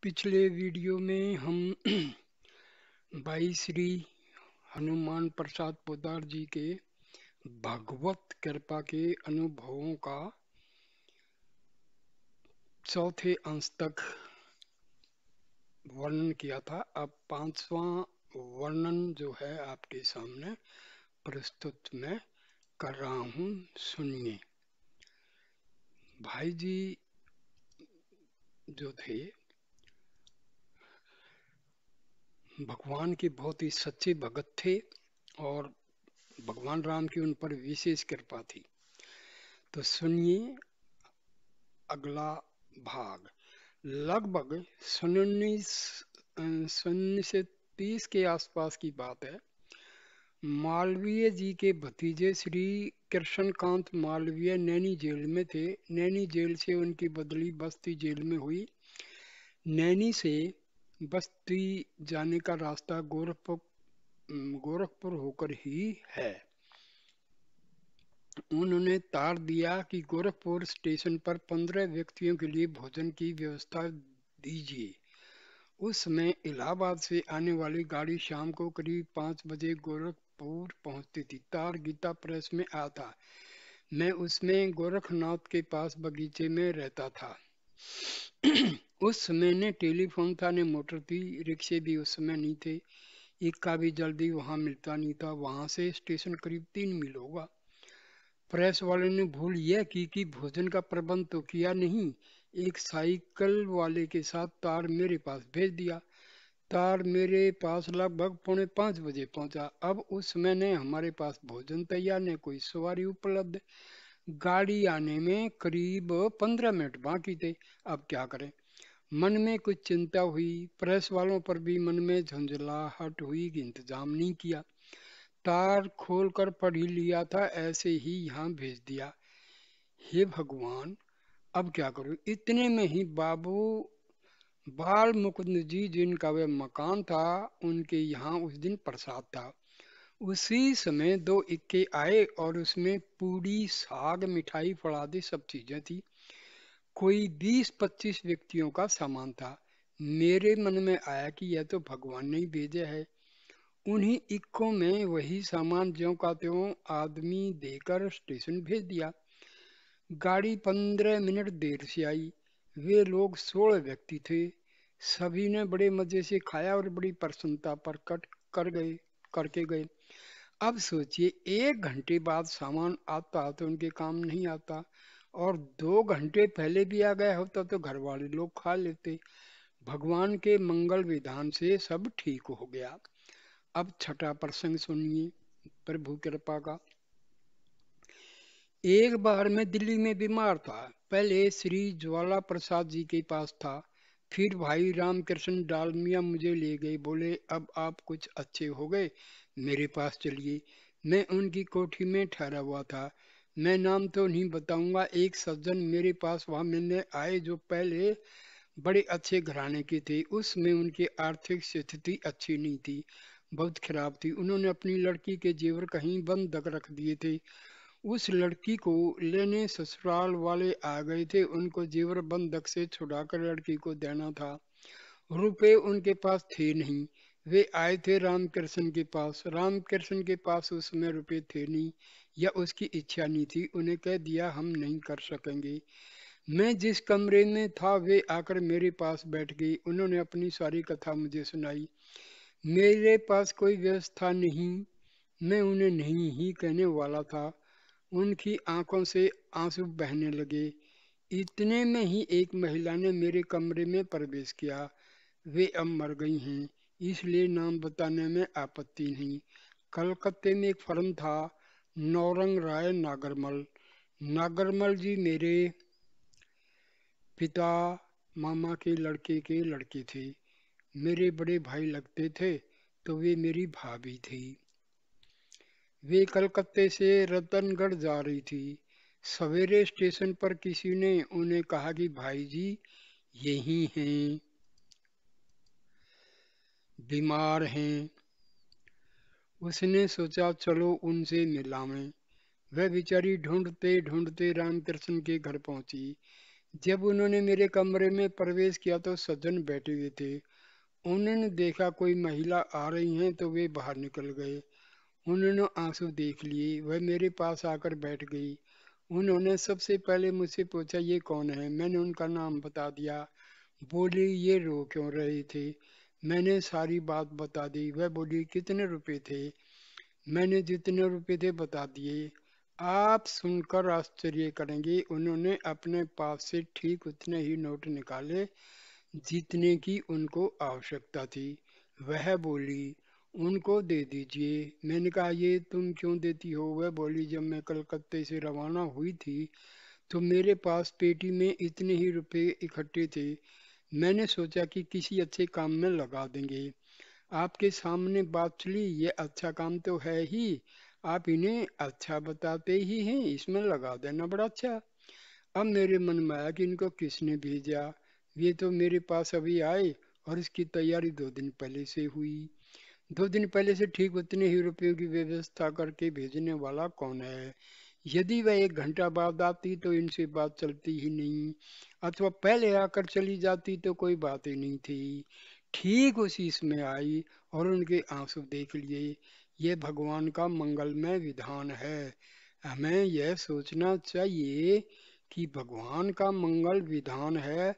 पिछले वीडियो में हम भाई श्री हनुमान प्रसाद पोद्दार जी के भगवत कृपा के अनुभवों का चौथे अंश तक वर्णन किया था। अब पांचवा वर्णन जो है आपके सामने प्रस्तुत मैं कर रहा हूँ, सुनिए। भाई जी जो थे भगवान के बहुत ही सच्चे भगत थे और भगवान राम की उन पर विशेष कृपा थी। तो सुनिए अगला भाग। लगभग सन 1930 के आसपास की बात है। मालवीय जी के भतीजे श्री कृष्णकांत मालवीय नैनी जेल में थे। नैनी जेल से उनकी बदली बस्ती जेल में हुई। नैनी से बस्ती जाने का रास्ता गोरखपुर होकर ही है। उन्होंने तार दिया कि गोरखपुर स्टेशन पर 15 व्यक्तियों के लिए भोजन की व्यवस्था दीजिए। उस समय इलाहाबाद से आने वाली गाड़ी शाम को करीब 5 बजे गोरखपुर पहुंचती थी। तार गीता प्रेस में आया था। मैं उसमें गोरखनाथ के पास बगीचे में रहता था। उस समय न टेलीफोन था न मोटर थी। रिक्शे भी उस समय नहीं थे। एक का भी जल्दी वहां मिलता नहीं था। वहां से स्टेशन करीब 3 मील होगा। प्रेस वाले ने भूल यह की कि भोजन का प्रबंध तो किया नहीं। एक साइकिल वाले के साथ तार मेरे पास भेज दिया। तार मेरे पास लगभग 4:45 बजे पहुंचा। अब उस समय न हमारे पास भोजन तैयार न कोई सवारी उपलब्ध। गाड़ी आने में करीब 15 मिनट बाकी थे। अब क्या करें? मन में कुछ चिंता हुई। प्रेस वालों पर भी मन में झंझलाहट हुई कि इंतजाम नहीं किया। तार खोलकर पढ़ ही लिया था, ऐसे ही यहाँ भेज दिया। हे भगवान, अब क्या करूं? इतने में ही बाबू बाल मुकुंद जी, जिनका वह मकान था, उनके यहाँ उस दिन प्रसाद था। उसी समय 2 इक्के आए और उसमें पूड़ी साग मिठाई फड़ादी सब चीजें थी। कोई 20-25 व्यक्तियों का सामान था। मेरे मन में आया कि यह तो भगवान ने ही भेजा है। उन्हीं इक्कों में वही सामान ज्यों का त्यों आदमी देकर स्टेशन भेज दिया। गाड़ी 15 मिनट देर से आई। वे लोग 16 व्यक्ति थे। सभी ने बड़े मजे से खाया और बड़ी प्रसन्नता प्रकट करके गए। अब सोचिए, 1 घंटे बाद सामान आता तो उनके काम नहीं आता, और 2 घंटे पहले भी आ गया होता तो घर वाले लोग खा लेते। भगवान के मंगल विधान से सब ठीक हो गया। अब छठा प्रसंग सुनिए प्रभु कृपा का। एक बार मैं दिल्ली में बीमार था। पहले श्री ज्वाला प्रसाद जी के पास था। फिर भाई रामकृष्ण डालमिया मुझे ले गए। बोले अब आप कुछ अच्छे हो गए, मेरे पास चलिए। मैं उनकी कोठी में ठहरा हुआ था। मैं नाम तो नहीं बताऊंगा। एक सज्जन मेरे पास वहां मिलने आए जो पहले बड़े अच्छे घराने के थे। उसमें उनकी आर्थिक स्थिति अच्छी नहीं थी, बहुत खराब थी। उन्होंने अपनी लड़की के जेवर कहीं बंधक रख दिए थे। उस लड़की को लेने ससुराल वाले आ गए थे। उनको जेवर बंधक से छुड़ाकर लड़की को देना था। रुपए उनके पास थे नहीं। वे आए थे रामकृष्ण के पास। रामकृष्ण के पास उस समय रुपए थे नहीं, या उसकी इच्छा नहीं थी। उन्हें कह दिया हम नहीं कर सकेंगे। मैं जिस कमरे में था वे आकर मेरे पास बैठ गई। उन्होंने अपनी सारी कथा मुझे सुनाई। मेरे पास कोई व्यवस्था नहीं, मैं उन्हें नहीं ही कहने वाला था। उनकी आंखों से आंसू बहने लगे। इतने में ही एक महिला ने मेरे कमरे में प्रवेश किया। वे अब मर गई हैं, इसलिए नाम बताने में आपत्ति नहीं। कलकत्ते में एक फर्म था, नौरंग राय नागरमल। नागरमल जी मेरे पिता मामा के लड़के थे। मेरे बड़े भाई लगते थे, तो वे मेरी भाभी थी। वे कलकत्ते से रतनगढ़ जा रही थी। सवेरे स्टेशन पर किसी ने उन्हें कहा कि भाई जी यही हैं, बीमार हैं। उसने सोचा चलो उनसे मिलावें। वह बेचारी ढूंढते ढूंढते रामकृष्ण के घर पहुंची। जब उन्होंने मेरे कमरे में प्रवेश किया तो सज्जन बैठे हुए थे। उन्होंने देखा कोई महिला आ रही हैं तो वे बाहर निकल गए। उन्होंने आंसू देख लिए, वह मेरे पास आकर बैठ गई। उन्होंने सबसे पहले मुझसे पूछा, ये कौन है? मैंने उनका नाम बता दिया। बोली, ये रो क्यों रहे थे? मैंने सारी बात बता दी। वह बोली, कितने रुपए थे? मैंने जितने रुपए थे बता दिए। आप सुनकर आश्चर्य करेंगे, उन्होंने अपने पास से ठीक उतने ही नोट निकाले जितने की उनको आवश्यकता थी। वह बोली, उनको दे दीजिए। मैंने कहा, ये तुम क्यों देती हो? वह बोली, जब मैं कलकत्ते से रवाना हुई थी तो मेरे पास पेटी में इतने ही रुपए इकट्ठे थे। मैंने सोचा कि किसी अच्छे काम में लगा देंगे। आपके सामने बात चली, ये अच्छा काम तो है ही, आप इन्हें अच्छा बताते ही हैं, इसमें लगा देना बड़ा अच्छा। अब मेरे मन में आया कि इनको किसने भेजा। ये तो मेरे पास अभी आए और इसकी तैयारी 2 दिन पहले से हुई। 2 दिन पहले से ठीक उतने ही रुपयों की व्यवस्था करके भेजने वाला कौन है? यदि वह 1 घंटा बाद आती तो इनसे बात चलती ही नहीं, अथवा पहले आकर चली जाती तो कोई बात ही नहीं थी। ठीक उसी समय आई और उनके आंसू देख लिए। ये भगवान का मंगलमय विधान है। हमें यह सोचना चाहिए कि भगवान का मंगल विधान है।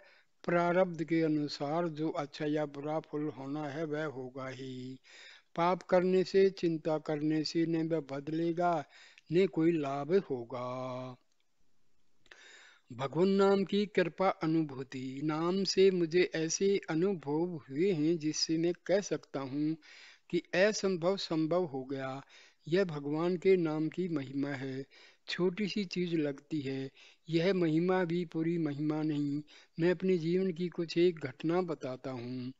प्रारब्ध के अनुसार जो अच्छा या बुरा फल होना है वह होगा ही। पाप करने से, चिंता करने से न वह बदलेगा न कोई लाभ होगा। भगवान नाम की कृपा अनुभूति नाम से मुझे ऐसे अनुभव हुए हैं जिससे मैं कह सकता हूँ कि असंभव संभव हो गया। यह भगवान के नाम की महिमा है। छोटी सी चीज लगती है, यह महिमा भी पूरी महिमा नहीं। मैं अपने जीवन की कुछ एक घटना बताता हूँ।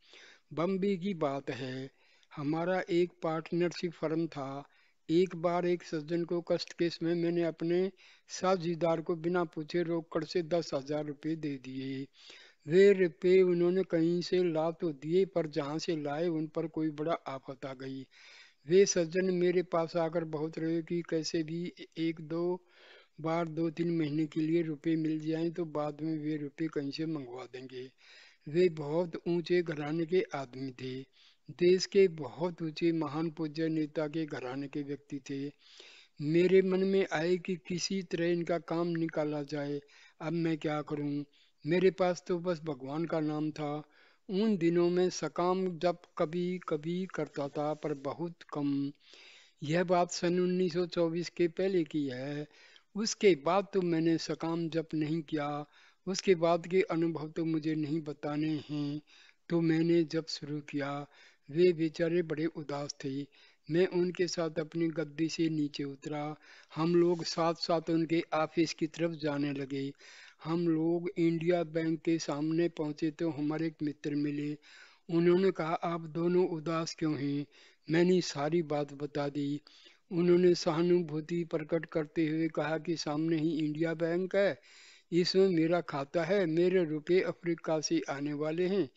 बम्बई की बात है। हमारा एक पार्टनरशिप फर्म था। एक बार एक सज्जन को कष्ट के समय मैंने अपने साझेदार को बिना पूछे रोकड़ से 10,000 रुपये दे दिए। वे रुपये उन्होंने कहीं से ला तो दिए, पर जहाँ से लाए उन पर कोई बड़ा आफत आ गई। वे सज्जन मेरे पास आकर बहुत रहे कि कैसे भी एक दो बार 2-3 महीने के लिए रुपए मिल जाएं तो बाद में वे रुपए कहीं से मंगवा देंगे। वे बहुत ऊंचे घराने के आदमी थे। देश के बहुत ऊंचे महान पूज्य नेता के घराने के व्यक्ति थे। मेरे मन में आए कि किसी तरह इनका काम निकाला जाए। अब मैं क्या करूं? मेरे पास तो बस भगवान का नाम था। उन दिनों में सकाम जप कभी कभी करता था, पर बहुत कम। यह बात सन 1924 के पहले की है। उसके बाद तो मैंने सकाम जप नहीं किया। उसके बाद के अनुभव तो मुझे नहीं बताने हैं। तो मैंने जब शुरू किया, वे बेचारे बड़े उदास थे। मैं उनके साथ अपनी गद्दी से नीचे उतरा। हम लोग साथ साथ उनके ऑफिस की तरफ जाने लगे। हम लोग इंडिया बैंक के सामने पहुंचे तो हमारे एक मित्र मिले। उन्होंने कहा, आप दोनों उदास क्यों हैं? मैंने सारी बात बता दी। उन्होंने सहानुभूति प्रकट करते हुए कहा कि सामने ही इंडिया बैंक है, इसमें मेरा खाता है, मेरे रुपए अफ्रीका से आने वाले हैं।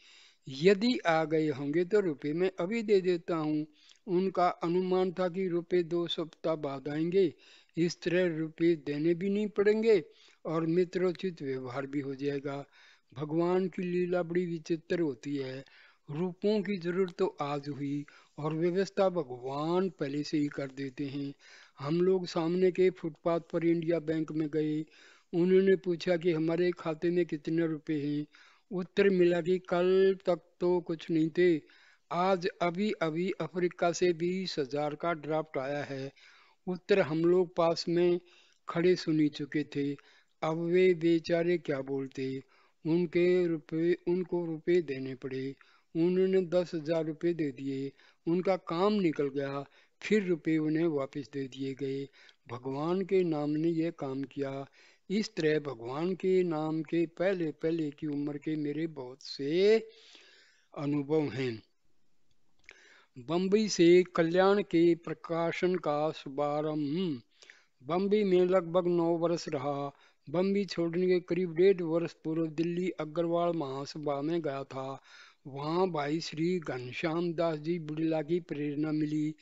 यदि आ गए होंगे तो रुपए मैं अभी दे देता हूँ। उनका अनुमान था कि रुपए 2 सप्ताह बाद आएंगे। इस तरह रुपए देने भी नहीं पड़ेंगे और मित्रोचित व्यवहार भी हो जाएगा। भगवान की लीला बड़ी विचित्र होती है। रूपों की जरूरत तो आज हुई और व्यवस्था भगवान पहले से ही कर देते हैं। हम लोग सामने के फुटपाथ पर इंडिया बैंक में गए। उन्होंने पूछा कि हमारे खाते में कितने रुपए हैं। उत्तर मिला कि कल तक तो कुछ नहीं थे, आज अभी अभी अफ्रीका से 20,000 का ड्राफ्ट आया है। उत्तर हम लोग पास में खड़े सुनी चुके थे। अब वे बेचारे क्या बोलते। उनको रुपए देने पड़े। उन्होंने 10,000 रुपये दे दिए। उनका काम निकल गया। फिर रुपए उन्हें वापस दे दिए गए। भगवान के नाम ने यह काम किया। इस तरह भगवान के नाम के पहले पहले की उम्र के मेरे बहुत से अनुभव हैं। बम्बई से कल्याण के प्रकाशन का शुभारंभ। बम्बई में लगभग 9 वर्ष रहा। बम्बई छोड़ने के करीब 1.5 वर्ष पूर्व दिल्ली अग्रवाल महासभा में गया था। वहाँ भाई श्री घनश्याम दास जी बुड़िला की प्रेरणा मिली।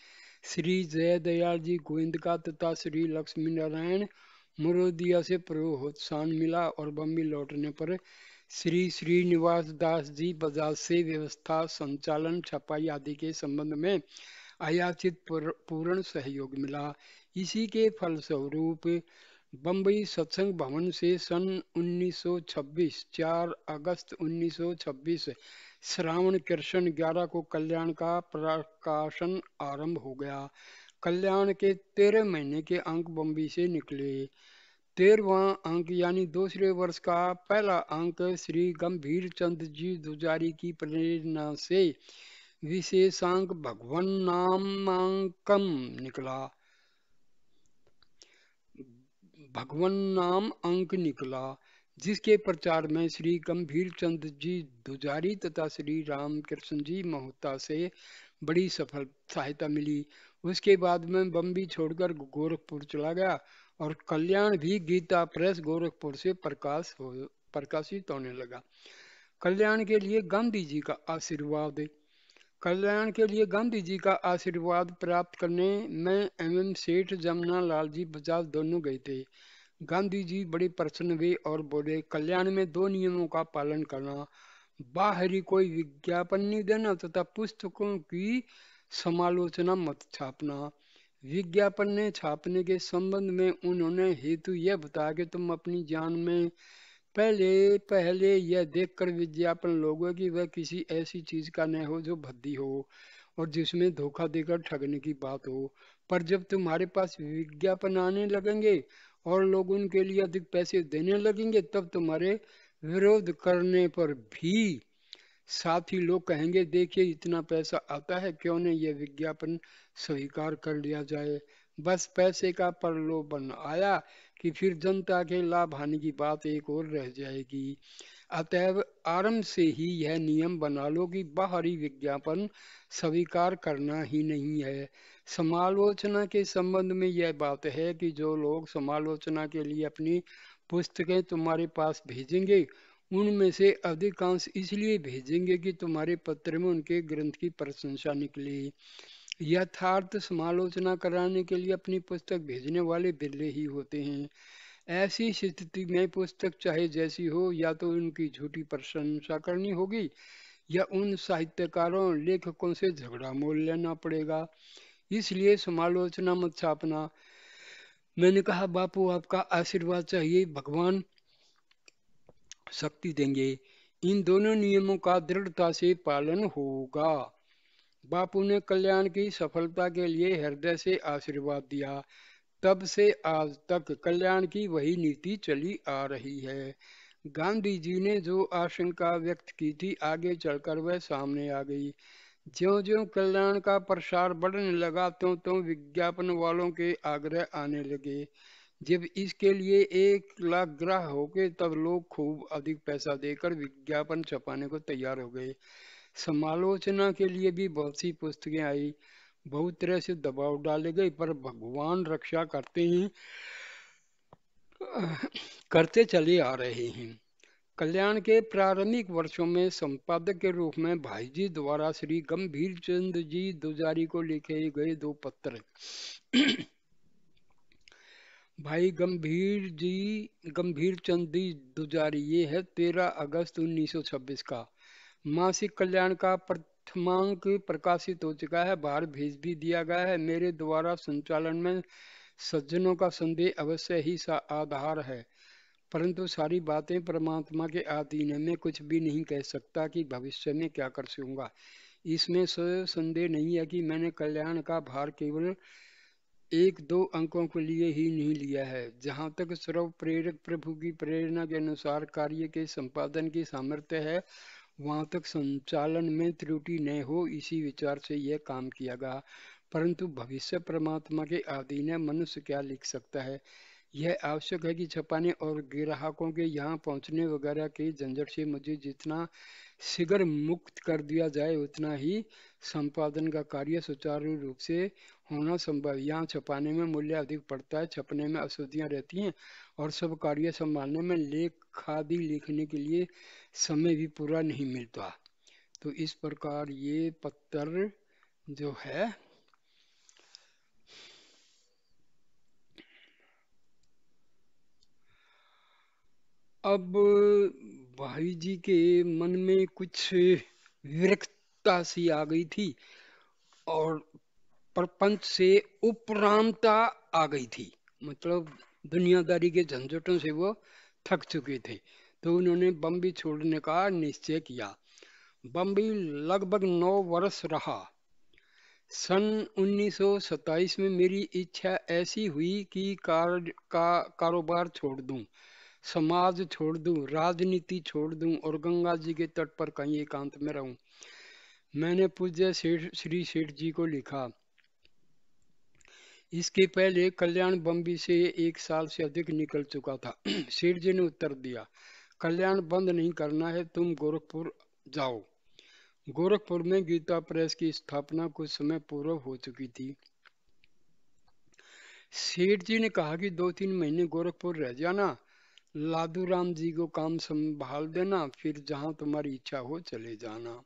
श्री जयदयाल जी गोविंद का तथा श्री लक्ष्मी नारायण मोरोदिया से प्रोत्साहन मिला और बम्बई लौटने पर श्री श्रीनिवास दास जी बजाज से व्यवस्था संचालन छपाई आदि के संबंध में अयाचित पूर्ण सहयोग मिला। इसी के फलस्वरूप बम्बई सत्संग भवन से सन 1926 4 अगस्त 1926 श्रावण कृष्ण 11 को कल्याण का प्रकाशन आरंभ हो गया। कल्याण के 13 महीने के अंक बम्बई से निकले। 13वां अंक यानी दूसरे वर्ष का पहला अंक श्री गंभीर चंद जी दुजारी की प्रेरणा से विशेषांक भगवन नामांकम निकला। भगवन नाम अंक निकला, जिसके प्रचार में श्री गंभीर चंद जी दुजारी तथा श्री रामकृष्ण जी मोहता से बड़ी सफल सहायता मिली। उसके बाद में बम्बई छोड़कर गोरखपुर चला गया और कल्याण भी गीता प्रेस गोरखपुर से प्रकाशित होने लगा। कल्याण के लिए गांधी जी का आशीर्वाद। कल्याण के लिए गांधी जी का आशीर्वाद प्राप्त करने में एवं सेठ जमुना लाल जी बजाज दोनों गए थे। गांधी जी बड़े प्रसन्न हुए और बोले, कल्याण में 2 नियमों का पालन करना, बाहरी कोई विज्ञापन नहीं देना तथा पुस्तकों की समालोचना मत छापना। विज्ञापन ने छापने के संबंध में उन्होंने हेतु यह बताया कि तुम अपनी जान में पहले पहले यह देखकर विज्ञापन लोगों की वह किसी ऐसी चीज का न हो जो भद्दी हो और जिसमें धोखा देकर ठगने की बात हो। पर जब तुम्हारे पास विज्ञापन आने लगेंगे और लोग उनके लिए अधिक पैसे देने लगेंगे, तब तुम्हारे विरोध करने पर भी साथ ही लोग कहेंगे, देखिए इतना पैसा आता है, क्यों नहीं यह विज्ञापन स्वीकार कर लिया जाए। बस पैसे का प्रलोभन आया कि फिर जनता के लाभ हानि की बात एक और रह जाएगी। अतएव आरंभ से ही यह नियम बना लो कि बाहरी विज्ञापन स्वीकार करना ही नहीं है। समालोचना के संबंध में यह बात है कि जो लोग समालोचना के लिए अपनी पुस्तकें तुम्हारे पास भेजेंगे, उनमें से अधिकांश इसलिए भेजेंगे कि तुम्हारे पत्र में उनके ग्रंथ की प्रशंसा निकले। यथार्थ समालोचना कराने के लिए अपनी पुस्तक भेजने वाले बिरले ही होते हैं। ऐसी स्थिति में पुस्तक चाहे जैसी हो, या तो उनकी झूठी प्रशंसा करनी होगी या उन साहित्यकारों लेखकों से झगड़ा मोल लेना पड़ेगा। इसलिए समालोचना मत छापना। मैंने कहा, बापू आपका आशीर्वाद चाहिए, भगवान शक्ति देंगे। इन दोनों नियमों का दृढ़ता से पालन होगा। बापू ने कल्याण की सफलता के लिए हृदय से आशीर्वाद दिया। तब से आज तक कल्याण की वही नीति चली आ रही है। गांधी जी ने जो आशंका व्यक्त की थी, आगे चलकर वह सामने आ गई। ज्यों-ज्यों कल्याण का प्रसार बढ़ने लगा, त्यों-त्यों विज्ञापन वालों के आग्रह आने लगे। जब इसके लिए 1 लाख ग्राहक हो गए, तब लोग खूब अधिक पैसा देकर विज्ञापन छपाने को तैयार हो गए। समालोचना के लिए भी बहुत सी पुस्तकें आई, बहुत तरह से दबाव डाले गए, पर भगवान रक्षा करते चले आ रहे हैं। कल्याण के प्रारंभिक वर्षों में संपादक के रूप में भाई जी द्वारा श्री गंभीर चंद जी दुजारी को लिखे गए 2 पत्र भाई गंभीर चंद जी दुजारी, ये है 13 अगस्त 1926 का। मासिक कल्याण का प्रथमांक प्रकाशित हो चुका है, बाहर भेज भी दिया गया है। मेरे द्वारा संचालन में सज्जनों का संदेह अवश्य ही आधार है, परंतु सारी बातें परमात्मा के अधीन है। मैं कुछ भी नहीं कह सकता कि भविष्य में क्या कर सकूंगा। इसमें संदेह नहीं है कि मैंने कल्याण का भार केवल 1-2 अंकों के लिए ही नहीं लिया है। जहाँ तक सर्व प्रेरक प्रभु की प्रेरणा के अनुसार कार्य के संपादन की सामर्थ्य है, वहाँ तक संचालन में त्रुटि न हो, इसी विचार से यह काम किया गया। परंतु भविष्य परमात्मा के अधीन है, मनुष्य क्या लिख सकता है। यह आवश्यक है कि छपाने और ग्राहकों के यहाँ पहुँचने वगैरह के झंझट से मुझे जितना शीघ्र मुक्त कर दिया जाए, उतना ही संपादन का कार्य सुचारू रूप से होना संभव। यहाँ छपाने में मूल्य अधिक पड़ता है, छपने में अशुद्धियाँ रहती हैं और सब कार्य संभालने में लेख आदि लिखने के लिए समय भी पूरा नहीं मिलता। तो इस प्रकार ये पत्र जो है अब भाई जी के मन में कुछ विरक्तता सी आ गई थी और प्रपंच से उपरांता आ गई थी। मतलब दुनियादारी के झंझटों से वो थक चुके थे, तो उन्होंने बम्बई छोड़ने का निश्चय किया। बम्बई लगभग 9 वर्ष रहा। सन 1927 में मेरी इच्छा ऐसी हुई कि कारोबार छोड़ दूं, समाज छोड़ दूं, राजनीति छोड़ दूं और गंगा जी के तट पर कहीं एकांत में रहूं। मैंने पूज्य श्री सेठ जी को लिखा। इसके पहले कल्याण बम्बई से 1 साल से अधिक निकल चुका था। सेठ जी ने उत्तर दिया, कल्याण बंद नहीं करना है, तुम गोरखपुर जाओ। गोरखपुर में गीता प्रेस की स्थापना कुछ समय पूर्व हो चुकी थी। सेठ जी ने कहा कि 2-3 महीने गोरखपुर रह जाना, लादू राम जी को काम संभाल देना, फिर जहां तुम्हारी इच्छा हो चले जाना।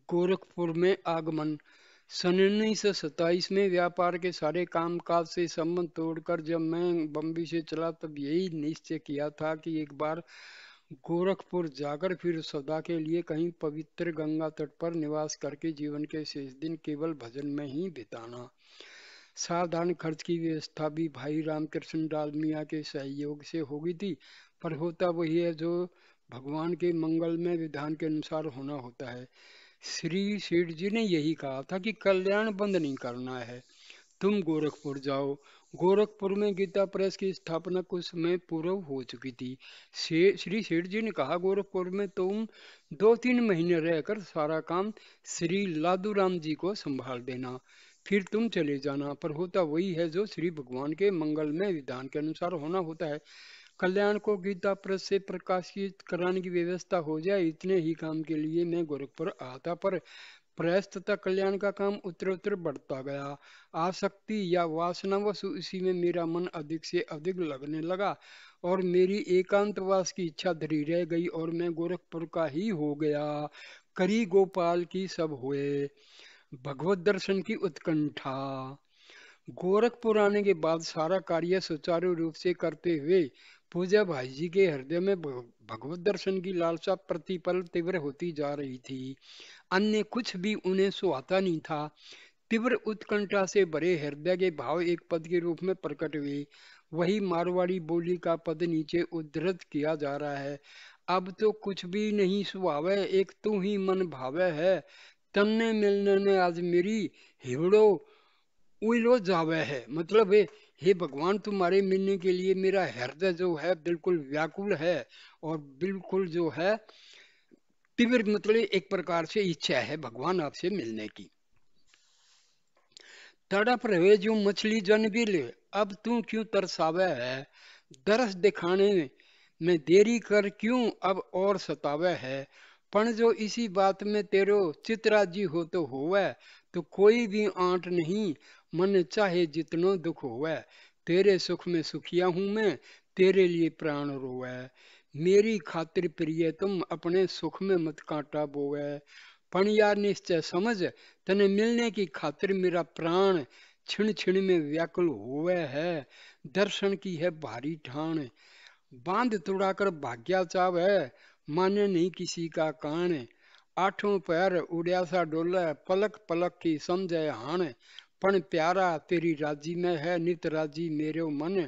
गोरखपुर में आगमन। सन 1927 में व्यापार के सारे कामकाज से संबंध तोड़कर जब मैं बम्बई से चला, तब यही निश्चय किया था कि एक बार गोरखपुर जाकर फिर सदा के लिए कहीं पवित्र गंगा तट पर निवास करके जीवन के शेष दिन केवल भजन में ही बिताना। साधारण खर्च की व्यवस्था भी भाई रामकृष्ण डालमिया के सहयोग से हो गई थी, पर होता वही है जो भगवान के मंगल में विधान के अनुसार होना होता है। श्री सेठ जी ने यही कहा था कि कल्याण बंद नहीं करना है, तुम गोरखपुर जाओ। गोरखपुर में गीता प्रेस की स्थापना कुछ समय पूर्व हो चुकी थी। श्री सेठ जी ने कहा, गोरखपुर में तुम 2-3 महीने रहकर सारा काम श्री लादूराम जी को संभाल देना, फिर तुम चले जाना। पर होता वही है जो श्री भगवान के मंगल में विधान के अनुसार होना होता है। कल्याण को गीता प्रेस से प्रकाशित कराने की व्यवस्था हो जाए, इतने ही काम के लिए मैं गोरखपुर आता। पर प्रेस तथा कल्याण का काम उत्तरोत्तर बढ़ता गया। आसक्ति या वासनावश इसी में मेरा मन अधिक से अधिक लगने लगा और मेरी एकांतवास की इच्छा धरी रह गई और मैं गोरखपुर का ही हो गया। करी गोपाल की सब हुए, भगवत दर्शन की उत्कंठा। गोरखपुर आने के बाद सारा कार्य सुचारू रूप से करते हुए पूजा भाई जी के हृदय में भगवत दर्शन की लालसा प्रतिपल तीव्र होती जा रही थी। अन्य कुछ भी उन्हें सुहाता नहीं था। तीव्र उत्कंठा से भरे हृदय के भाव एक पद के रूप में प्रकट हुए। वही मारवाड़ी बोली का पद नीचे उद्धृत किया जा रहा है। अब तो कुछ भी नहीं सुहावे, एक तू ही मन भावे है। तन्ने मिलने ने आज मेरी हिवड़ो उइलो जावे है। मतलब है, हे भगवान, तुम्हारे मिलने के लिए मेरा हृदय जो है बिल्कुल व्याकुल है और बिल्कुल जो है तीव्र, मतलब एक प्रकार से इच्छा है भगवान आपसे मिलने की। तड़प रहे जो मछली जन भी ले, अब तू क्यों तरसावे है। दरस दिखाने में देरी कर क्यों अब और सतावे है। पण जो इसी बात में तेरो चितराजी हो तो होवे, तो कोई भी आंट नहीं, मन चाहे जितनो दुख होवे। तेरे सुख में सुखिया हूं मैं, तेरे लिए प्राण रोवे। मेरी खातिर प्रिय तुम अपने सुख में मत कांटा बोवे। पण यार निश्चय समझ, तने मिलने की खातिर मेरा प्राण छिण छिण में व्याकुल हुए है। दर्शन की है भारी ठान, बांध तुड़ाकर भाग्या चाव है, माने नहीं किसी का कान। आठों पैर उड़या सा डोले, पलक पलक की समझे हान। पण प्यारा तेरी राजी में है, नित राजी मेरो मन।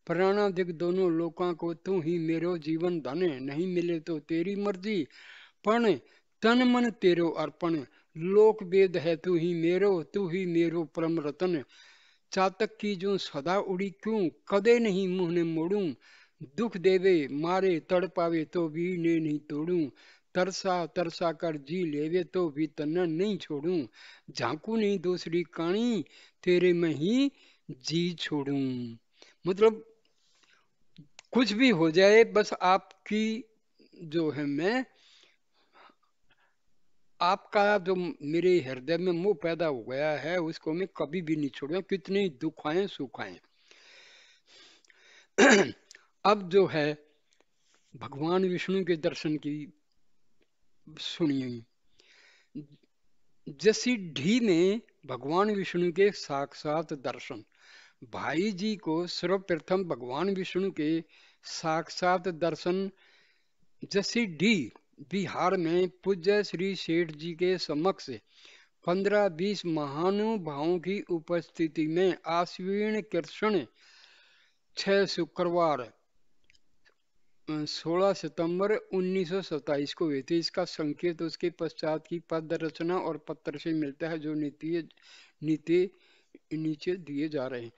प्राणाधिक दोनों लोकां को तू ही मेरो जीवन धन। नहीं मिले तो तेरी मर्जी, पण तन मन तेरो अर्पण। लोक वेद है तू ही मेरो, तू ही मेरो परम रतन। चातक की जो सदा उड़ी क्यों, कदे नहीं मुंह ने मोड़ूं। दुख देवे मारे तड़पावे तो भी ने नहीं तोड़ूं। तरसा तरसा कर जी लेवे तो भी तन्ना नहीं छोड़ूं। झांकू नहीं दूसरी कानी, तेरे में ही जी छोड़ूं। मतलब कुछ भी हो जाए, बस आपकी जो है मैं, आपका जो मेरे हृदय में मोह पैदा हो गया है उसको मैं कभी भी नहीं छोड़ूंगा, कितने ही दुख आए सुख आए। अब जो है भगवान विष्णु के दर्शन की सुनिए। जसीढ़ी में भगवान विष्णु के साक्षात दर्शन। भाई जी को सर्वप्रथम भगवान विष्णु के साक्षात दर्शन जसीडीह, बिहार में पूज्य श्री सेठ जी के समक्ष 15-20 महानुभावों की उपस्थिति में आश्विन कृष्ण 6 शुक्रवार 16 सितंबर 1927 को हुए थे। इसका संकेत उसके पश्चात की पद रचना और पत्र से मिलता है जो नीति नीचे दिए जा रहे हैं।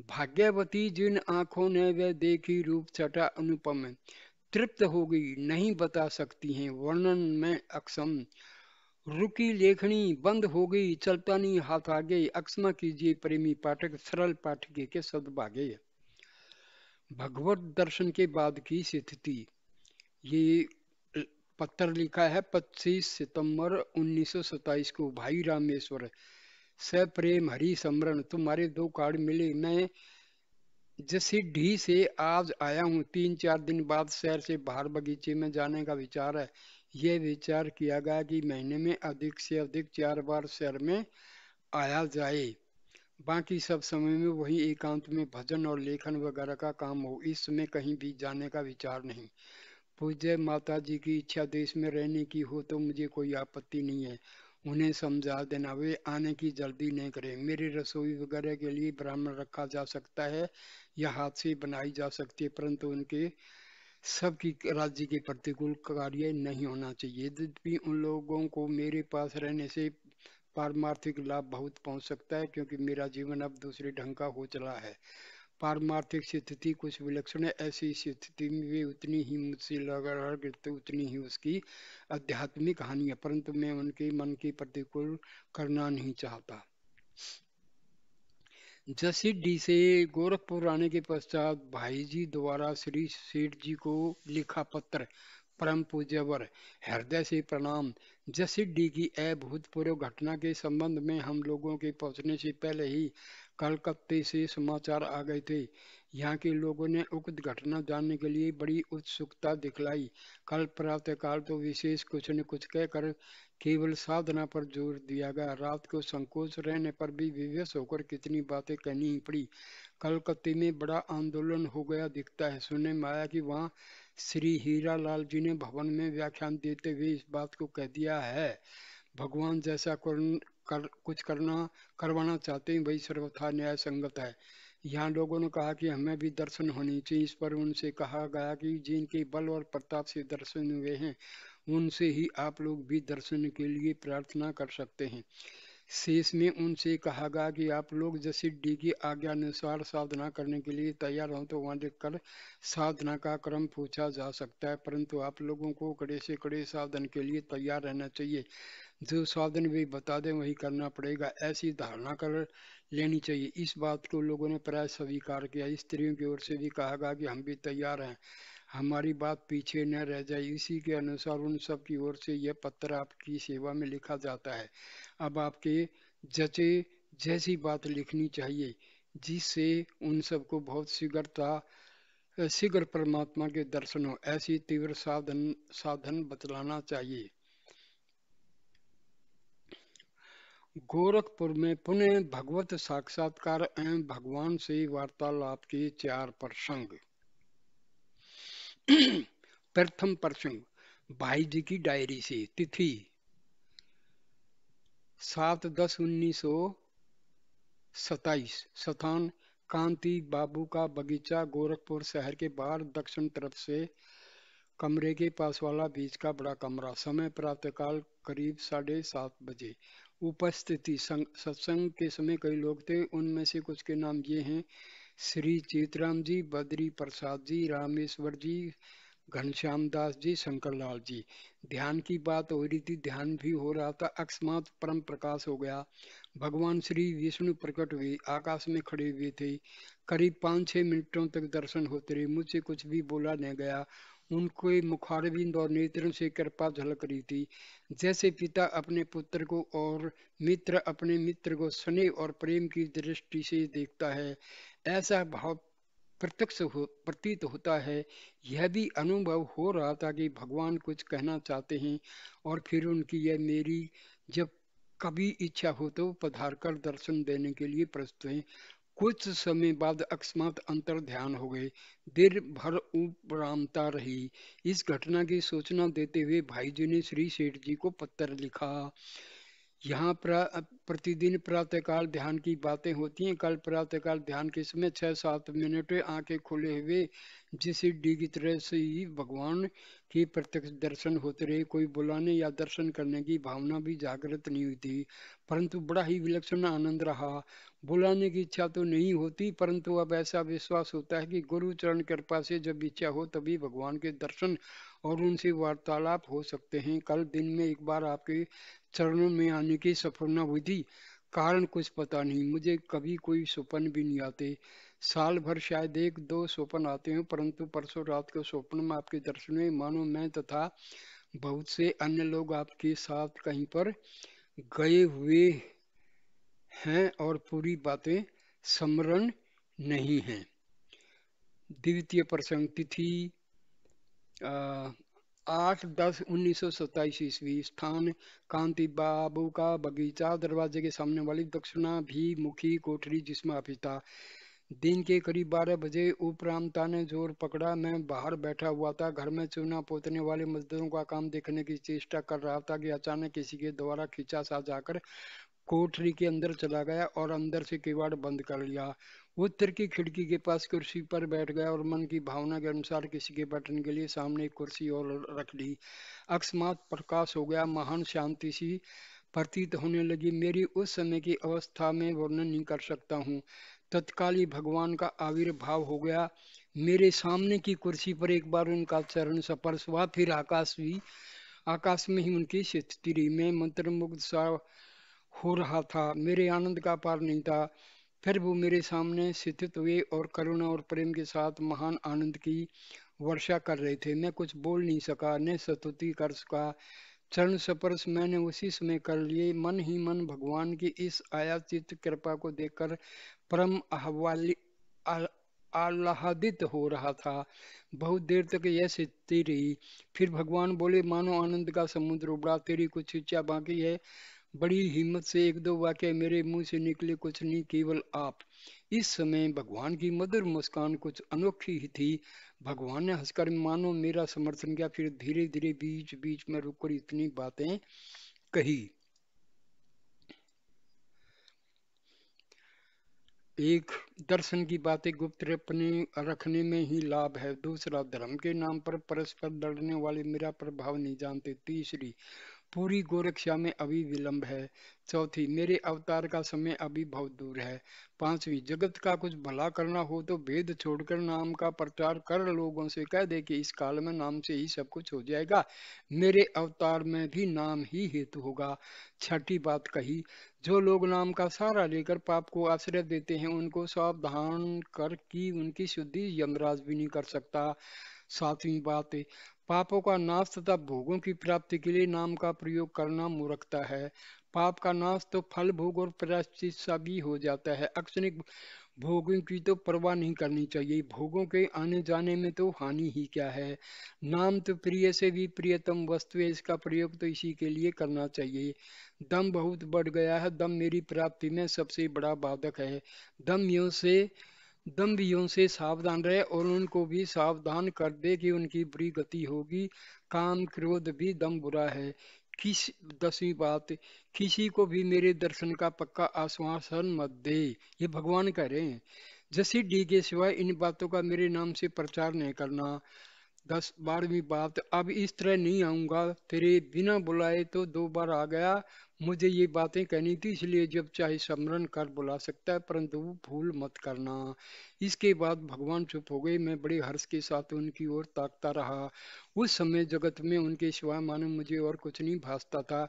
भाग्यवती जिन आंखों ने वह देखी रूप छटा अनुपम, तृप्त हो गई नहीं बता सकती हैं वर्णन में अक्षम, रुकी लेखनी बंद हो गई चलता नहीं हाथ आगे, अक्षमा कीजिए प्रेमी पाठक सरल पाठक के सद्भागे। भगवत दर्शन के बाद की स्थिति, ये पत्र लिखा है 25 सितंबर 1927 को। भाई रामेश्वर, सप्रेम हरि समरण, तुम्हारे 2 कार्ड मिले। मैं जसीडीह से आज आया हूँ। 3-4 दिन बाद शहर से बाहर बगीचे में जाने का विचार है। यह विचार किया गया कि महीने में अधिक से अधिक 4 बार शहर में आया जाए। बाकी सब समय में वही एकांत में भजन और लेखन वगैरह का काम हो। इस समय कहीं भी जाने का विचार नहीं। पूज्य माता जी की इच्छा देश में रहने की हो तो मुझे कोई आपत्ति नहीं है। उन्हें समझा देना वे आने की जल्दी नहीं करें। मेरी रसोई वगैरह के लिए ब्राह्मण रखा जा सकता है या हाथ से बनाई जा सकती है, परंतु उनके सबकी राज्य के प्रतिकूल कार्य नहीं होना चाहिए। यद्यपि उन लोगों को मेरे पास रहने से पारमार्थिक लाभ बहुत पहुंच सकता है, क्योंकि मेरा जीवन अब दूसरे ढंग का हो चला है। पारमार्थिक स्थिति कुछ विलक्षण है। ऐसी स्थिति में वे उतनी ही मुझसे लगा गिरते उतनी ही उसकी आध्यात्मिक हानि है, परंतु मैं उनके मन के प्रतिकूल करना नहीं चाहता। जसीडीह से गोरखपुर आने के पश्चात भाई जी द्वारा श्री सेठ जी को लिखा पत्र। परम पूज्यवर, हृदय से प्रणाम। जसीडीह की अभूतपूर्व घटना के संबंध में हम लोगों के पहुंचने से पहले ही कलकत्ते से समाचार आ गए थे। यहाँ के लोगों ने उक्त घटना जानने के लिए बड़ी उत्सुकता दिखलाई। कल प्रातःकाल तो विशेष कुछ न कुछ कहकर केवल साधना पर जोर दिया गया। रात को संकोच रहने पर भी विवश होकर कितनी बातें कहनी ही पड़ी। कलकत्ते में बड़ा आंदोलन हो गया दिखता है। सुनने में आया कि वहाँ श्री हीरालाल जी ने भवन में व्याख्यान देते हुए इस बात को कह दिया है, भगवान जैसा कुछ करवाना चाहते हैं वही सर्वथा न्याय संगत है। यहाँ लोगों ने कहा कि हमें भी दर्शन होनी चाहिए। इस पर उनसे कहा गया कि जिनके बल और प्रताप से दर्शन हुए हैं उनसे ही आप लोग भी दर्शन के लिए प्रार्थना कर सकते हैं। शेष में उनसे कहा गया कि आप लोग जसीडीह की आज्ञा अनुसार साधना करने के लिए तैयार हों तो वहां लिखकर साधना का क्रम पूछा जा सकता है, परंतु आप लोगों को कड़े से कड़े साधन के लिए तैयार रहना चाहिए। जो साधन वे बता दें वही करना पड़ेगा, ऐसी धारणा कर लेनी चाहिए। इस बात को लोगों ने प्राय स्वीकार किया। स्त्रियों की ओर से भी कहा गया कि हम भी तैयार हैं, हमारी बात पीछे न रह जाए। इसी के अनुसार उन सब की ओर से यह पत्र आपकी सेवा में लिखा जाता है। अब आपके जचे जैसी बात लिखनी चाहिए जिससे उन सबको बहुत शीघ्र परमात्मा के दर्शन हो। ऐसी तीव्र साधन बतलाना चाहिए। गोरखपुर में पुनः भगवत साक्षात्कार एवं भगवान से वार्तालाप के 4 प्रसंग। प्रथम प्रसंग भाई जी की डायरी से। तिथि 7/10/1927। स्थान कांति बाबू का बगीचा, गोरखपुर शहर के बाहर दक्षिण तरफ से कमरे के पास वाला बीच का बड़ा कमरा। समय प्रातःकाल करीब 7:30 बजे। उपस्थिति सत्संग के समय कई लोग थे। उनमें से कुछ के नाम ये हैं: श्री चेतराम जी, बद्री प्रसाद जी, रामेश्वर जी, घनश्याम दास जी, शंकरलाल जी। ध्यान की बात हो रही थी, ध्यान भी हो रहा था। अकस्मात परम प्रकाश हो गया। भगवान श्री विष्णु प्रकट हुए, आकाश में खड़े हुए थे। करीब 5-6 मिनटों तक दर्शन होते रहे। मुझसे कुछ भी बोला नहीं गया। उनके मुखारविंद और नेत्रों से कृपा झलक रही थी, जैसे पिता अपने पुत्र को और मित्र अपने मित्र को स्नेह और प्रेम की दृष्टि से देखता है, ऐसा भाव प्रतीत होता है। यह भी अनुभव हो रहा था कि भगवान कुछ कहना चाहते हैं और फिर उनकी यह मेरी जब कभी इच्छा हो तो पधार कर दर्शन देने के लिए प्रस्तुत हैं। कुछ समय बाद अकस्मात अंतर ध्यान हो गए। देर भर उपरामता रही। इस घटना की सूचना देते हुए भाई जी ने श्री सेठ जी को पत्र लिखा। यहाँ प्रतिदिन प्रातःकाल ध्यान की बातें होती हैं। कल प्रातःकाल ध्यान के समय 6-7 मिनट आंखें खोले हुए जिसे डी की तरह से ही भगवान के प्रत्यक्ष दर्शन होते रहे। कोई बुलाने या दर्शन करने की भावना भी जागृत नहीं हुई थी, परंतु बड़ा ही विलक्षण आनंद रहा। बुलाने की इच्छा तो नहीं होती, परंतु अब ऐसा विश्वास होता है कि गुरु चरण कृपा से जब इच्छा हो तभी भगवान के दर्शन और उनसे वार्तालाप हो सकते हैं। कल दिन में एक बार आपके चरणों में आने की सफलता हुई थी। कारण कुछ पता नहीं, मुझे कभी कोई स्वप्न भी नहीं आते। साल भर शायद 1-2 स्वप्न आते हैं, परंतु परसों रात के स्वप्न में आपके दर्शन में मानो मैं तथा बहुत से अन्य लोग आपके साथ कहीं पर गए हुए हैं और पूरी बातें स्मरण नहीं है। द्वितीय प्रसंग तिथि 8-10-1927 ईस्वी। स्थान कांति बाबू का बगीचा, दरवाजे के सामने वाली दक्षिणाभिमुखी कोठरी जिसमें ऑफिस था। दिन के करीब 12 बजे उपरामता ने जोर पकड़ा। मैं बाहर बैठा हुआ था, घर में चूना पोतने वाले मजदूरों का काम देखने की चेष्टा कर रहा था कि अचानक किसी के द्वारा खींचा सा जाकर कोठरी के अंदर चला गया और अंदर से किवाड़ बंद कर लिया। उत्तर की खिड़की के पास कुर्सी पर बैठ गया और मन की भावना के अनुसार किसी के बैठने के लिए सामने एक कुर्सी और रख ली। अकस्मात प्रकाश हो गया, महान शांति सी प्रतीत होने लगी। मेरी उस समय की अवस्था में वर्णन नहीं कर सकता हूँ। तत्काल ही भगवान का आविर्भाव हो गया। मेरे सामने की कुर्सी पर एक बार उनका चरण स्पर्श हुआ, फिर आकाश में ही उनकी स्थिति रही। मैं मंत्रमुग्ध सा हो रहा था, मेरे आनंद का पार नहीं था। फिर वो मेरे सामने स्थित हुए और करुणा और प्रेम के साथ महान आनंद की वर्षा कर रहे थे। मैं कुछ बोल नहीं सका, न स्तुति कर सका। चरण स्पर्श मैंने उसी समय कर लिए। मन ही मन भगवान की इस आयाचित कृपा को देखकर परम आह्लादित हो रहा था। बहुत देर तक यह स्थिति रही। फिर भगवान बोले, मानो आनंद का समुद्र उबड़ा, तेरी कुछ इच्छा बाकी है। बड़ी हिम्मत से 1-2 वाक्य मेरे मुंह से निकले, कुछ नहीं, केवल आप। इस समय भगवान की मधुर मुस्कान कुछ अनोखी ही थी। भगवान ने हंसकर मानो मेरा समर्थन किया, फिर धीरे धीरे बीच बीच में रुककर इतनी बातें कही। एक, दर्शन की बातें गुप्त रखने में ही लाभ है। दूसरा, धर्म के नाम पर परस्पर लड़ने वाले मेरा प्रभाव नहीं जानते। तीसरी, पूरी गोरक्षा में अभी विलंब है। चौथी, मेरे अवतार का समय अभी बहुत दूर है। पांचवी, जगत का कुछ भला करना हो तो भेद छोड़कर नाम का प्रचार कर लोगों से कह दे कि इस काल में नाम से ही सब कुछ हो जाएगा। मेरे अवतार में भी नाम ही हेतु होगा। छठी बात कही, जो लोग नाम का सहारा लेकर पाप को आश्रय देते हैं उनको सावधान कर कि उनकी शुद्धि यमराज भी नहीं कर सकता। सातवीं बात, पापों का नाश तथा भोगों की प्राप्ति के लिए नाम का प्रयोग करना मूर्खता है। पाप का नाश तो फल भोग और प्रायश्चित सा भी हो जाता है। अक्षणिक भोगों की तो परवाह नहीं करनी चाहिए, भोगों के आने जाने में तो हानि ही क्या है। नाम तो प्रिय से भी प्रियतम वस्तु है, इसका प्रयोग तो इसी के लिए करना चाहिए। दम बहुत बढ़ गया है, दम मेरी प्राप्ति में सबसे बड़ा बाधक है। दम्भियों से सावधान रहे और उनको भी सावधान कर दे कि उनकी बुरी गति होगी। काम क्रोध भी दम बुरा है। किस 10वीं बात, किसी को भी मेरे दर्शन का पक्का आश्वासन मत दे। ये भगवान कह रहे हैं। जैसी डी के सिवाय इन बातों का मेरे नाम से प्रचार नहीं करना। 12वीं बात, अब इस तरह नहीं आऊंगा, तेरे बिना बुलाए तो 2 बार आ गया। मुझे ये बातें कहनी थी, इसलिए जब चाहे स्मरण कर बुला सकता है, परंतु भूल मत करना। इसके बाद भगवान चुप हो गए। मैं बड़े हर्ष के साथ उनकी ओर ताकता रहा। उस समय जगत में उनके सिवा मानो मुझे और कुछ नहीं भासता था।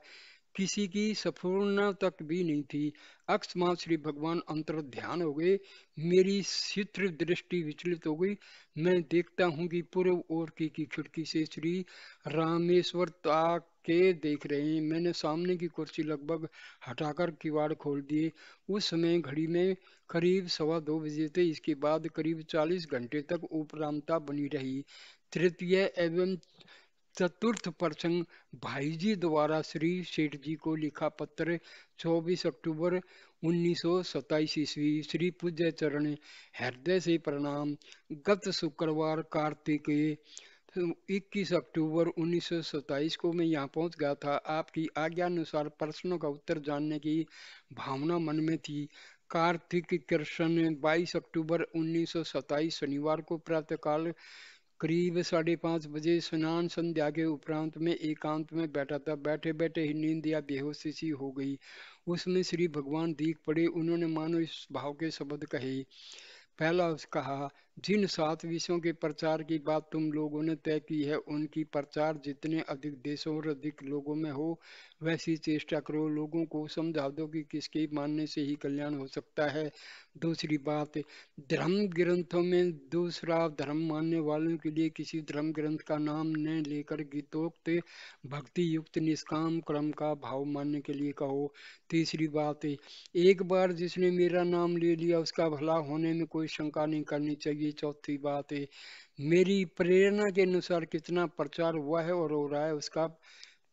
किसी की संपूर्ण तक भी नहीं थी। अकस्मात श्री भगवान अंतर ध्यान हो गए। मेरी चित्र दृष्टि विचलित हो गई। मैं देखता हूँ कि पूर्व ओर की खिड़की से श्री रामेश्वर ताक के देख रहे हैं। मैंने सामने की कुर्सी लगभग हटाकर किवाड़ खोल दिए। उस समय घड़ी में करीब 2:15 थे। इसके बाद करीब 40 घंटे तक उपरामता बनी रही। तृतीय एवं चतुर्थ प्रसंग, भाई जी द्वारा श्री सेठ जी को लिखा पत्र, 24 अक्टूबर 1927 ईस्वी। श्री पूज्य चरण, हृदय से प्रणाम। गत शुक्रवार कार्तिकेय 21 अक्टूबर 1927 को मैं यहाँ पहुँच गया था। आपकी आज्ञा अनुसार प्रश्नों का उत्तर जानने की भावना मन में थी। कार्तिक कृष्ण 22 अक्टूबर 1927 शनिवार को प्रातःकाल करीब 5:30 बजे स्नान संध्या के उपरांत में एकांत में बैठा था। बैठे बैठे ही नींद या बेहोशी सी हो गई। उसमें श्री भगवान दीख पड़े। उन्होंने मानो इस भाव के शब्द कहे। पहला कहा, जिन 7 विषयों के प्रचार की बात तुम लोगों ने तय की है, उनकी प्रचार जितने अधिक देशों और अधिक लोगों में हो, वैसी चेष्टा करो। लोगों को समझा दो कि किसके मानने से ही कल्याण हो सकता है। दूसरी बात, धर्म ग्रंथों में दूसरा धर्म मानने वालों के लिए किसी धर्म ग्रंथ का नाम न लेकर गीतोक्त भक्ति युक्त निष्काम कर्म का भाव मानने के लिए कहो। तीसरी बात, एक बार जिसने मेरा नाम ले लिया उसका भला होने में कोई शंका नहीं करनी चाहिए। चौथी बात है, मेरी प्रेरणा के अनुसार कितना प्रचार हुआ है और हो रहा है उसका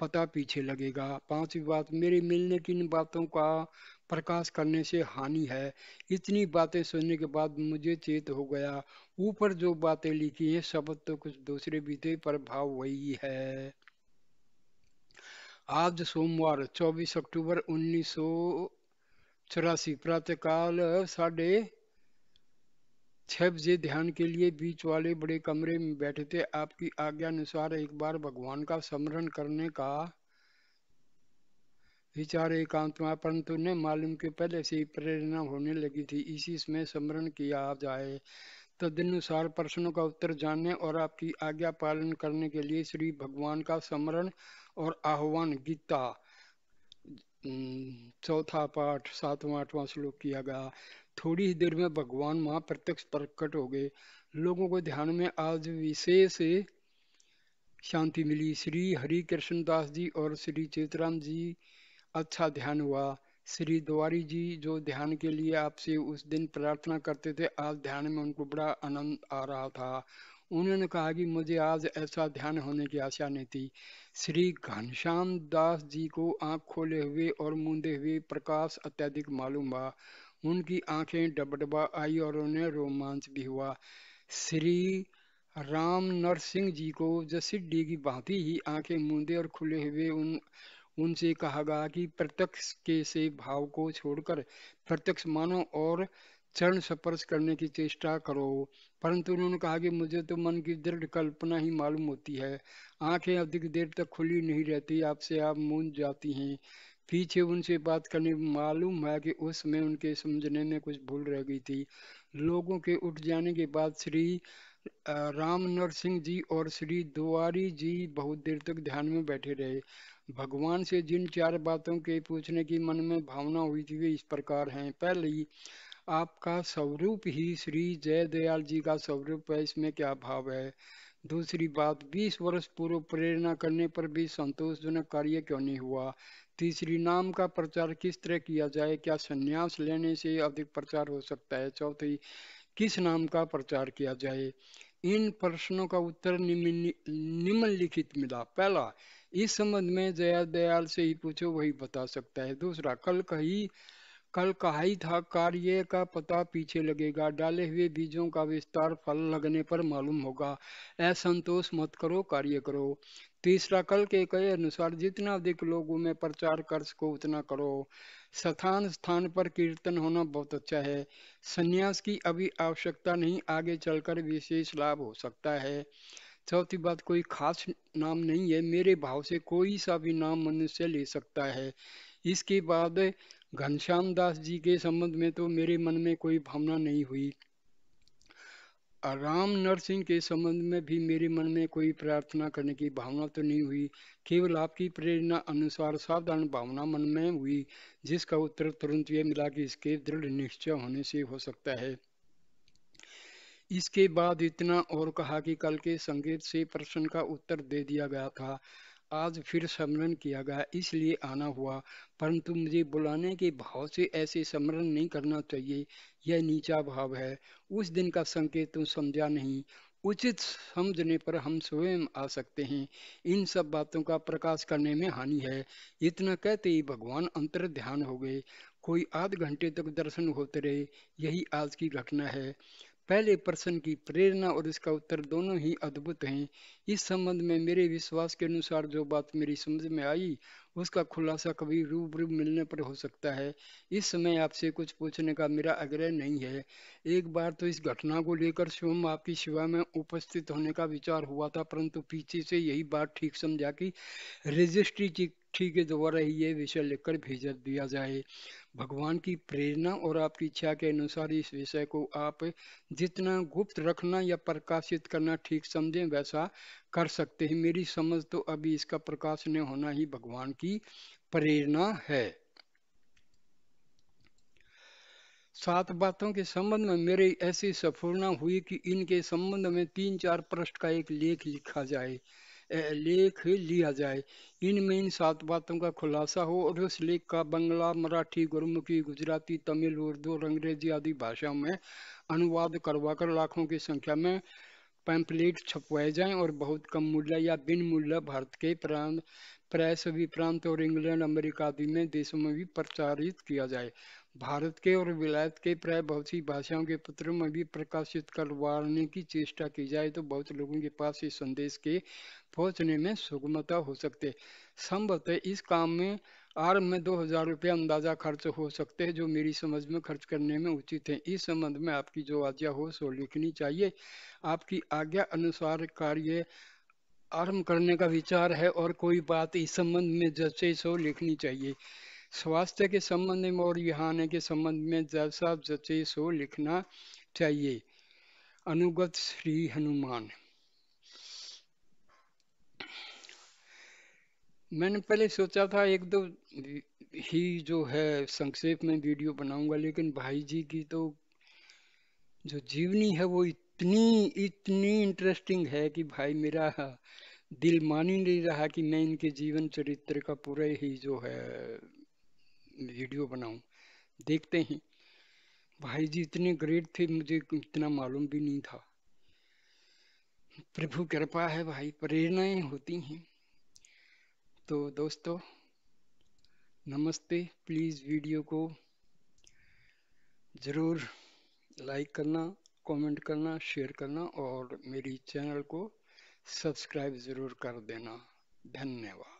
पता पीछे लगेगा। पांचवी बात, मेरे मिलने की इन बातों का प्रकाश करने से हानि है। इतनी बातें सुनने के बाद मुझे चेत हो गया, ऊपर जो बातें लिखी हैं शब्द तो कुछ दूसरे भी थे पर भाव वही है। आज सोमवार 24 अक्टूबर 1984 प्रातःकाल 6:30 बजे ध्यान के लिए बीच वाले बड़े कमरे में बैठे थे। आपकी आज्ञा अनुसार एक बार भगवान का स्मरण करने का विचार एकांत में, परंतु उन्हें मालूम कि पहले से ही प्रेरणा होने लगी थी, इसी में स्मरण किया जाए। तदनुसार प्रश्नों का उत्तर जानने और आपकी आज्ञा पालन करने के लिए श्री भगवान का स्मरण और आह्वान, गीता चौथा पाठ 7वां 8वां श्लोक किया गया। थोड़ी ही देर में भगवान वहां प्रत्यक्ष प्रकट हो गए। लोगों को ध्यान में आज विशेष शांति मिली। श्री हरि कृष्ण दास जी और श्री चेतराम जी अच्छा ध्यान हुआ। श्री द्वारी जी जो ध्यान के लिए आपसे उस दिन प्रार्थना करते थे, आज ध्यान में उनको बड़ा आनंद आ रहा था। उन्होंने कहा कि मुझे आज ऐसा ध्यान होने की आशा नहीं थी। श्री घनश्याम दास जी को आंख खोले हुए और मूंदे हुए प्रकाश अत्यधिक मालूम हुआ। उनकी आंखें डबडबा आई और उन्हें रोमांच भी हुआ। श्री राम नरसिंह जी को जसिड्डी की भांति ही आंखें मूंदे और खुले हुए उनसे कहा गया कि प्रत्यक्ष के से भाव को छोड़कर प्रत्यक्ष मानो और चरण स्पर्श करने की चेष्टा करो। परंतु उन्होंने कहा कि मुझे तो मन की दृढ़ कल्पना ही मालूम होती है। आंखें अधिक देर तक खुली नहीं रहती, आपसे आप मूंद जाती हैं। पीछे उनसे बात करने मालूम है कि उस समय उनके समझने में कुछ भूल रह गई थी। लोगों के उठ जाने के बाद श्री राम नरसिंह जी और श्री दुआरी जी बहुत देर तक ध्यान में बैठे रहे। भगवान से जिन 4 बातों के पूछने की मन में भावना हुई थी वे इस प्रकार हैं। पहली, आपका स्वरूप ही श्री जय दयाल जी का स्वरूप है, इसमें क्या भाव है। दूसरी बात, 20 वर्ष पूर्व प्रेरणा करने पर भी संतोषजनक कार्य क्यों नहीं हुआ। तीसरी, नाम का प्रचार किस तरह किया जाए, क्या संन्यास लेने से अधिक प्रचार हो सकता है। चौथी, किस नाम का प्रचार किया जाए। इन प्रश्नों का उत्तर निम्नलिखित मिला। पहला, इस संबंध में जया दयाल से ही पूछो, वही बता सकता है। दूसरा, कल कहा ही था कार्य का पता पीछे लगेगा, डाले हुए बीजों का विस्तार फल लगने पर मालूम होगा। असंतोष मत करो, कार्य करो। तीसरा, कल के कहे अनुसार जितना अधिक लोगों में प्रचार कर सको उतना करो। स्थान स्थान पर कीर्तन होना बहुत अच्छा है। संन्यास की अभी आवश्यकता नहीं, आगे चलकर विशेष लाभ हो सकता है। चौथी बात, कोई खास नाम नहीं है, मेरे भाव से कोई सा भी नाम मनुष्य ले सकता है। इसके बाद घनश्याम दास जी के संबंध में तो मेरे मन में कोई भावना नहीं हुई। राम नरसिंह के संबंध में भी मेरे मन में कोई प्रार्थना करने की भावना तो नहीं हुई। केवल आपकी प्रेरणा अनुसार साधारण भावना मन में हुई, जिसका उत्तर तुरंत यह मिला कि इसके दृढ़ निश्चय होने से हो सकता है। इसके बाद इतना और कहा कि कल के संकेत से प्रश्न का उत्तर दे दिया गया था। आज फिर स्मरण किया गया, इसलिए आना हुआ। परंतु मुझे बुलाने के भाव से ऐसे स्मरण नहीं करना चाहिए, यह नीचा भाव है। उस दिन का संकेत तो समझा नहीं। उचित समझने पर हम स्वयं आ सकते हैं। इन सब बातों का प्रकाश करने में हानि है। इतना कहते ही भगवान अंतर ध्यान हो गए। कोई आध घंटे तक दर्शन होते रहे। यही आज की घटना है। पहले प्रश्न की प्रेरणा और इसका उत्तर दोनों ही अद्भुत हैं। इस संबंध में मेरे विश्वास के अनुसार जो बात मेरी समझ में आई, उसका खुलासा कभी रूबरू मिलने पर हो सकता है। इस समय आपसे कुछ पूछने का मेरा आग्रह नहीं है। एक बार तो इस घटना को लेकर स्वयं आपकी सेवा में उपस्थित होने का विचार हुआ था, परंतु पीछे से यही बात ठीक समझा कि रजिस्ट्री चिट्ठी के द्वारा ही ये विषय लिखकर भेज दिया जाए। भगवान की प्रेरणा और आपकी इच्छा के अनुसार इस विषय को आप जितना गुप्त रखना या प्रकाशित करना ठीक समझें वैसा कर सकते हैं। मेरी समझ तो अभी इसका प्रकाशन होना ही भगवान की प्रेरणा है। 7 बातों के संबंध में मेरी ऐसी सफलता हुई कि इनके संबंध में 3-4 पृष्ठ का एक लेख लिखा जाए, लेख लिया जाए। इनमें इन 7 बातों का खुलासा हो और उस लेख का बंगला, मराठी, गुरमुखी, गुजराती, तमिल, उर्दू और अंग्रेजी आदि भाषाओं में अनुवाद करवाकर लाखों की संख्या में पैम्फलेट छपवाए जाएं और बहुत कम मूल्य या बिन मूल्य भारत के प्रांत, प्राय सभी प्रांत और इंग्लैंड, अमेरिका आदि में देशों में भी प्रचारित किया जाए। भारत के और विलायत के प्राय बहुत सी भाषाओं के पत्रों में भी प्रकाशित करवाने की चेष्टा की जाए तो बहुत लोगों के पास इस संदेश के पहुंचने में सुगमता हो सकते। संभवतः इस काम में आरंभ में 2,000 रुपये अंदाजा खर्च हो सकते हैं, जो मेरी समझ में खर्च करने में उचित है। इस संबंध में आपकी जो आज्ञा हो सो लिखनी चाहिए। आपकी आज्ञा अनुसार कार्य आरंभ करने का विचार है और कोई बात इस संबंध में जैसे सो लिखनी चाहिए। स्वास्थ्य के संबंध में और यहाँ आने के संबंध में जैसा जचे सो लिखना चाहिए। अनुगत श्री हनुमान। मैंने पहले सोचा था एक दो ही जो है संक्षेप में वीडियो बनाऊंगा, लेकिन भाई जी की तो जो जीवनी है वो इतनी इतनी इंटरेस्टिंग है कि भाई मेरा दिल मान ही नहीं रहा कि मैं इनके जीवन चरित्र का पूरा ही जो है वीडियो बनाऊं। देखते हैं। भाई जी इतने ग्रेट थे, मुझे इतना मालूम भी नहीं था। प्रभु कृपा है भाई, प्रेरणाएं होती हैं। तो दोस्तों नमस्ते। प्लीज़ वीडियो को ज़रूर लाइक करना, कमेंट करना, शेयर करना और मेरी चैनल को सब्सक्राइब ज़रूर कर देना। धन्यवाद।